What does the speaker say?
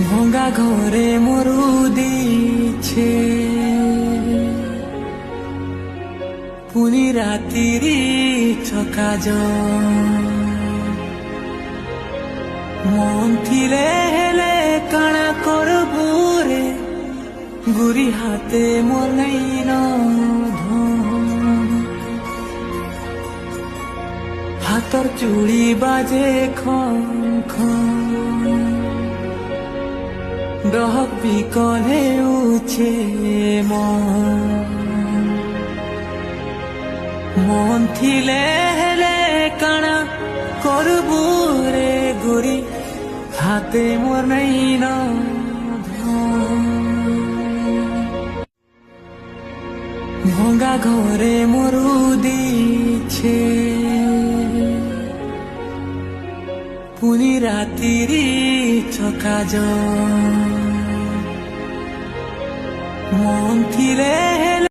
ভঙ্গা ঘরে মরু দিছে পুনি রাতিরি ছকা মন থিলে হেলে কাଣା করবু রে গুরি হাতে মোর নাই হাতর চুড়ি বাজে খন ডহক বিকলে উছে মন থিলে হেলে কাଣା করবু রে গুরি হাতে মোর নাই ভঙ্গা ঘরে মরু দিছে পুনি রাতিরি ছকা মন থিলে